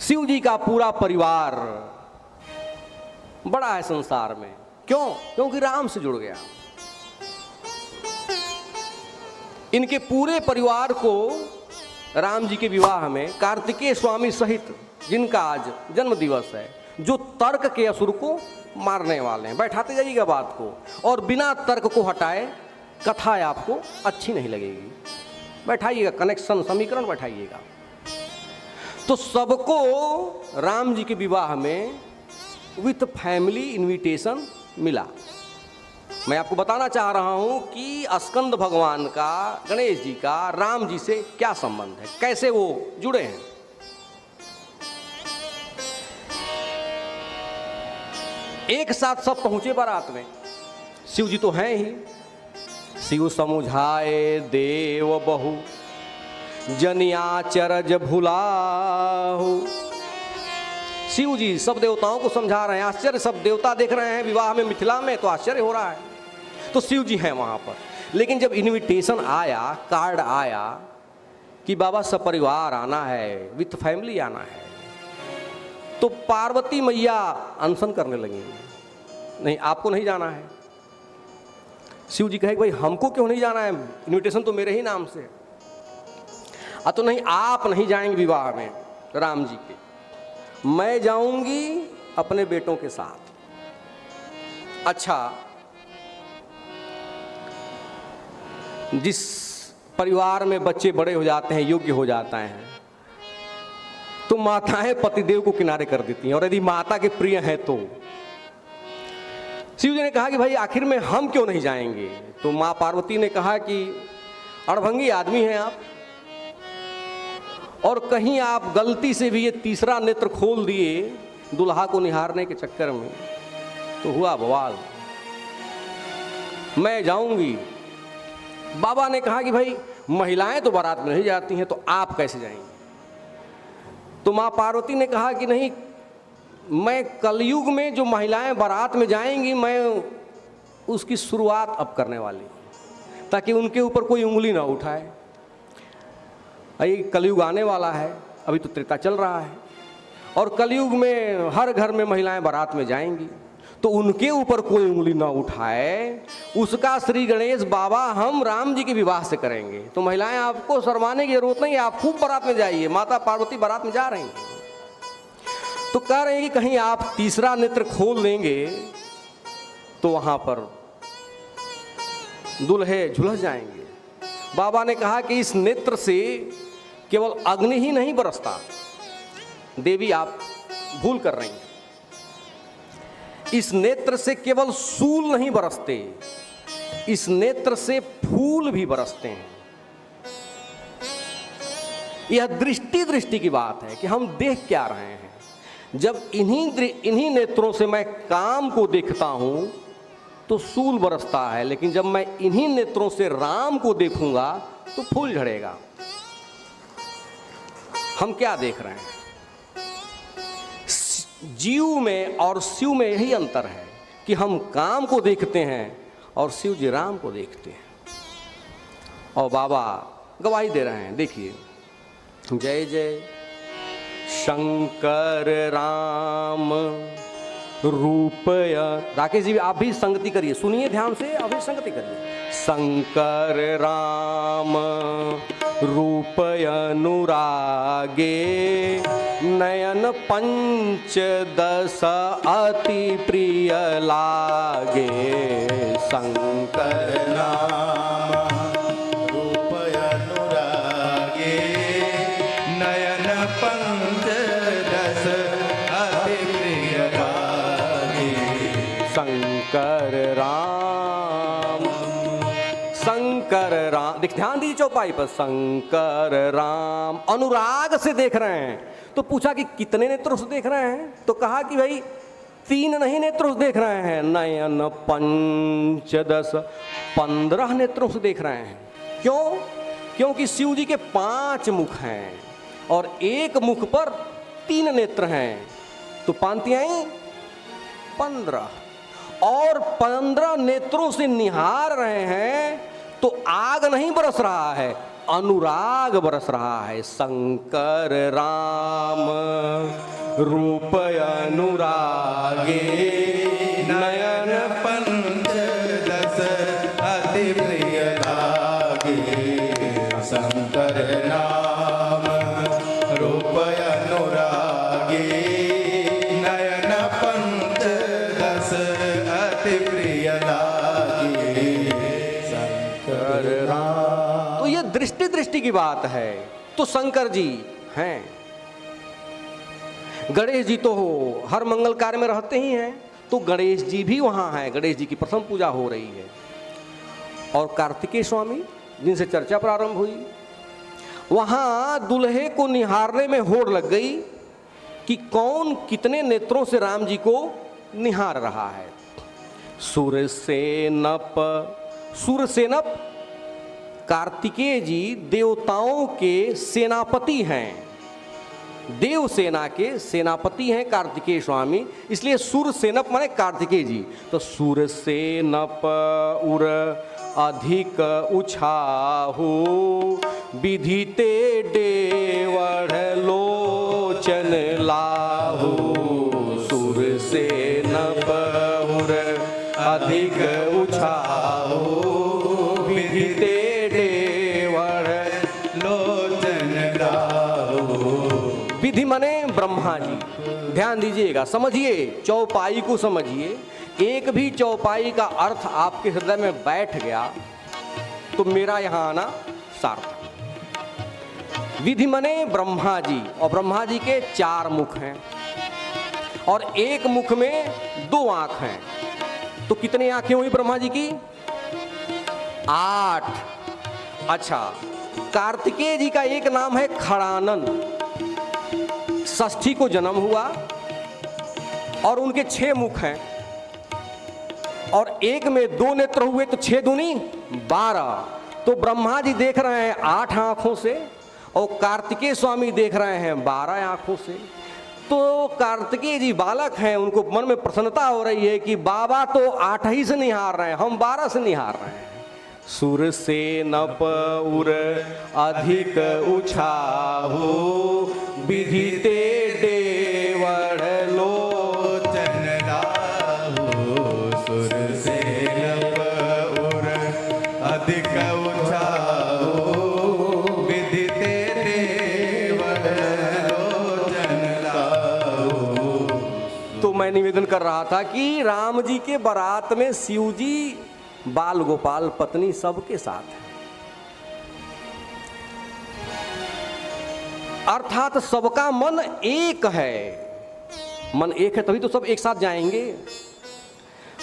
शिव जी का पूरा परिवार बड़ा है संसार में। क्यों? क्योंकि राम से जुड़ गया। इनके पूरे परिवार को राम जी के विवाह में कार्तिकेय स्वामी सहित, जिनका आज जन्म दिवस है, जो तर्क के असुर को मारने वाले हैं, बैठाते जाइएगा बात को, और बिना तर्क को हटाए कथा आपको अच्छी नहीं लगेगी। बैठाइएगा कनेक्शन, समीकरण बैठाइएगा। तो सबको राम जी के विवाह में विथ फैमिली इनविटेशन मिला। मैं आपको बताना चाह रहा हूं कि स्कंद भगवान का, गणेश जी का राम जी से क्या संबंध है, कैसे वो जुड़े हैं। एक साथ सब पहुंचे बारात में। शिव जी तो हैं ही। शिव समुझाए देव बहु जनियाचरज भुलाहु। शिव जी सब देवताओं को समझा रहे हैं। आश्चर्य, सब देवता देख रहे हैं विवाह में मिथिला में, तो आश्चर्य हो रहा है। तो शिव जी हैं वहां पर। लेकिन जब इनविटेशन आया, कार्ड आया कि बाबा सपरिवार आना है, विथ फैमिली आना है, तो पार्वती मैया अनशन करने लगी। नहीं, आपको नहीं जाना है। शिव जी कहे भाई हमको क्यों नहीं जाना है, इनविटेशन तो मेरे ही नाम से। तो नहीं, आप नहीं जाएंगे विवाह में राम जी के, मैं जाऊंगी अपने बेटों के साथ। अच्छा, जिस परिवार में बच्चे बड़े हो जाते हैं, योग्य हो जाते हैं, तो माताएं पतिदेव को किनारे कर देती हैं। और यदि माता के प्रिय हैं तो शिव जी ने कहा कि भाई आखिर में हम क्यों नहीं जाएंगे। तो मां पार्वती ने कहा कि अड़भंगी आदमी हैं आप, और कहीं आप गलती से भी ये तीसरा नेत्र खोल दिए दुल्हा को निहारने के चक्कर में, तो हुआ बवाल। मैं जाऊंगी। बाबा ने कहा कि भाई महिलाएं तो बारात में नहीं जाती हैं, तो आप कैसे जाएंगे। तो मां पार्वती ने कहा कि नहीं, मैं कलयुग में जो महिलाएं बारात में जाएंगी, मैं उसकी शुरुआत अब करने वाली हूं, ताकि उनके ऊपर कोई उंगली ना उठाए। ये कलयुग आने वाला है, अभी तो त्रेता चल रहा है, और कलयुग में हर घर में महिलाएं बारात में जाएंगी, तो उनके ऊपर कोई उंगली ना उठाए, उसका श्री गणेश बाबा हम राम जी के विवाह से करेंगे। तो महिलाएं आपको शर्माने की जरूरत नहीं है, आप खूब बारात में जाइए। माता पार्वती बारात में जा रही हैं, तो कह रहे हैं कि कहीं आप तीसरा नेत्र खोल देंगे तो वहां पर दुल्हे झुलस जाएंगे। बाबा ने कहा कि इस नेत्र से केवल अग्नि ही नहीं बरसता, देवी आप भूल कर रही हैं। इस नेत्र से केवल सूल नहीं बरसते, इस नेत्र से फूल भी बरसते हैं। यह दृष्टि की बात है कि हम देख क्या रहे हैं। जब इन्हीं नेत्रों से मैं काम को देखता हूं तो सूल बरसता है, लेकिन जब मैं इन्हीं नेत्रों से राम को देखूंगा तो फूल झड़ेगा। हम क्या देख रहे हैं? जीव में और शिव में यही अंतर है कि हम काम को देखते हैं और शिव जी राम को देखते हैं। और बाबा गवाही दे रहे हैं, देखिए, जय जय शंकर राम रूपया। राकेश जी आप भी संगति करिए, सुनिए ध्यान से, अभी संगति करिए। शंकर राम रूपय अनुरागे नयन पंचदश अति प्रिय लागे। शंकर राम रूपय अनुरागे नयन पंचदश अति प्रिय लागे। शंकर राम, शंकर राम, ध्यान दीजिए चौपाई पर। शंकर राम अनुराग से देख रहे हैं। तो पूछा कि कितने नेत्रों से देख रहे हैं, तो कहा कि भाई 3 नहीं नेत्रों से देख रहे हैं, नयन पंचदश 15 नेत्रों से देख रहे हैं। क्यों? क्योंकि शिव जी के 5 मुख हैं और एक मुख पर 3 नेत्र हैं, तो पांतियां 15, और 15 नेत्रों से निहार रहे हैं। तो आग नहीं बरस रहा है, अनुराग बरस रहा है। शंकर राम रूप अनुरागे नयन पंचदश अति प्रिय लागे शंकर नाम रूप अनुरागे नयन पंचदश अति प्रिय लागे शंकर नाम। तो ये दृष्टि दृष्टि की बात है। तो शंकर जी हैं, गणेश जी तो हर मंगल कार्य में रहते ही हैं, तो गणेश जी भी वहां हैं। गणेश जी की प्रथम पूजा हो रही है। और कार्तिकेय स्वामी जिनसे चर्चा प्रारंभ हुई, वहां दुल्हे को निहारने में होड़ लग गई कि कौन कितने नेत्रों से राम जी को निहार रहा है। सूरसेनप, सूरसेनप कार्तिकेय जी देवताओं के सेनापति हैं, देव सेना के सेनापति हैं कार्तिकेय स्वामी, इसलिए सूरसेनप माने कार्तिकेय जी। तो सूरसेनप उर अधिक उछाहु विधिते डेवढ़ लोचन लाहु। सूरसेनप उर अधिक उछाहु विधिते विधि मने ब्रह्मा जी। ध्यान दीजिएगा, समझिए, चौपाई को समझिए। एक भी चौपाई का अर्थ आपके हृदय में बैठ गया तो मेरा यहां आना सार्थक। विधि मने ब्रह्मा जी, और ब्रह्मा जी के 4 मुख हैं और एक मुख में 2 आंख हैं। तो कितनी आंखें हुई ब्रह्मा जी की? 8। अच्छा, कार्तिकेय जी का एक नाम है खड़ानन, षष्ठी को जन्म हुआ और उनके 6 मुख हैं और एक में 2 नेत्र हुए तो 6 दूनी 12। तो ब्रह्मा जी देख रहे हैं 8 आंखों से और कार्तिकेय स्वामी देख रहे हैं 12 आंखों से। तो कार्तिकेय जी बालक हैं, उनको मन में प्रसन्नता हो रही है कि बाबा तो 8 ही से निहार रहे हैं, हम 12 से निहार रहे हैं। सूरसेनप उर अधिक उछाहु विधिते डेवढ़ लोचन लाहु। सूरसेनप उर अधिक उछाहु विधिते डेवढ़ लोचन लाहु। तो मैं निवेदन कर रहा था कि राम जी के बारात में शिव जी, बाल गोपाल, पत्नी सबके साथ है, अर्थात सबका मन एक है। मन एक है तभी तो सब एक साथ जाएंगे।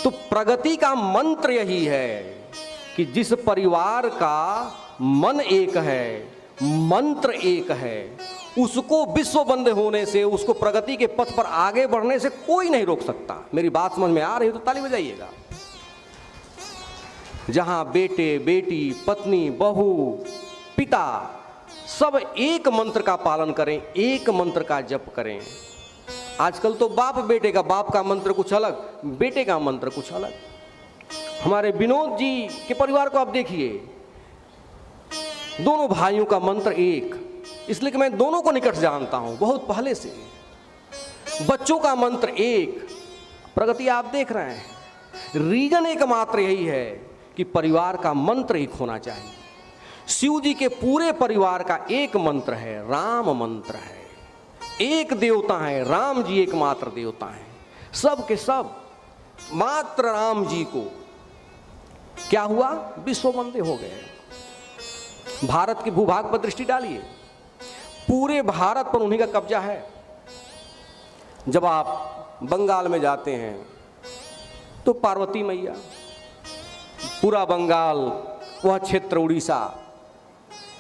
तो प्रगति का मंत्र यही है कि जिस परिवार का मन एक है, मंत्र एक है, उसको विश्व बंद होने से, उसको प्रगति के पथ पर आगे बढ़ने से कोई नहीं रोक सकता। मेरी बात समझ में आ रही हो तो ताली बजाइएगा। जहां बेटे बेटी, पत्नी, बहू, पिता सब एक मंत्र का पालन करें, एक मंत्र का जप करें। आजकल तो बाप बेटे का, बाप का मंत्र कुछ अलग, बेटे का मंत्र कुछ अलग। हमारे विनोद जी के परिवार को आप देखिए, दोनों भाइयों का मंत्र एक, इसलिए कि मैं दोनों को निकट जानता हूं बहुत पहले से। बच्चों का मंत्र एक, प्रगति आप देख रहे हैं। रीजन एकमात्र यही है कि परिवार का मंत्र एक होना चाहिए। शिव जी के पूरे परिवार का एक मंत्र है, राम मंत्र है। एक देवता है, राम जी एकमात्र देवता है। सब के सब मात्र राम जी को क्या हुआ, विश्व बंदे हो गए। भारत के भूभाग पर दृष्टि डालिए, पूरे भारत पर उन्हीं का कब्जा है। जब आप बंगाल में जाते हैं तो पार्वती मैया, पूरा बंगाल, वह क्षेत्र उड़ीसा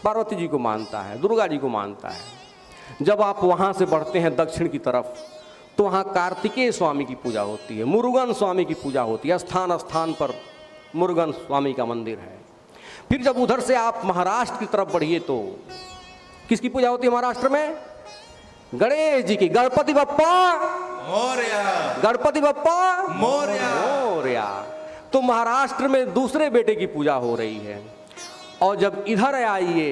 पार्वती जी को मानता है, दुर्गा जी को मानता है। जब आप वहाँ से बढ़ते हैं दक्षिण की तरफ तो वहाँ कार्तिकेय स्वामी की पूजा होती है, मुरुगन स्वामी की पूजा होती है। स्थान स्थान पर मुरुगन स्वामी का मंदिर है। फिर जब उधर से आप महाराष्ट्र की तरफ बढ़िए तो किसकी पूजा होती है महाराष्ट्र में? गणेश जी की। गणपति बप्पा मोरया, गणपति बप्पा मोरया, मोरया। तो महाराष्ट्र में दूसरे बेटे की पूजा हो रही है। और जब इधर आइए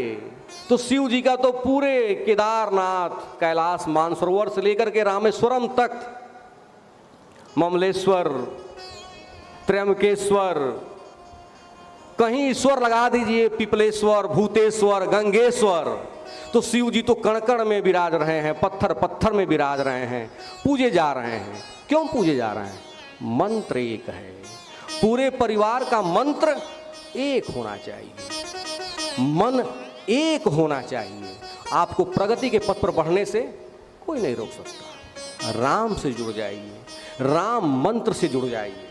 तो शिव जी का तो पूरे केदारनाथ, कैलाश मानसरोवर से लेकर के रामेश्वरम तक, ममलेश्वर, त्र्यंबकेश्वर, कहीं ईश्वर लगा दीजिए, पिपलेश्वर, भूतेश्वर, गंगेश्वर, तो शिव जी तो कण कण में विराज रहे हैं, पत्थर पत्थर में विराज रहे हैं, पूजे जा रहे हैं। क्यों पूजे जा रहे हैं? मंत्र एक है। पूरे परिवार का मंत्र एक होना चाहिए, मन एक होना चाहिए। आपको प्रगति के पथ पर बढ़ने से कोई नहीं रोक सकता। राम से जुड़ जाइए, राम मंत्र से जुड़ जाइए।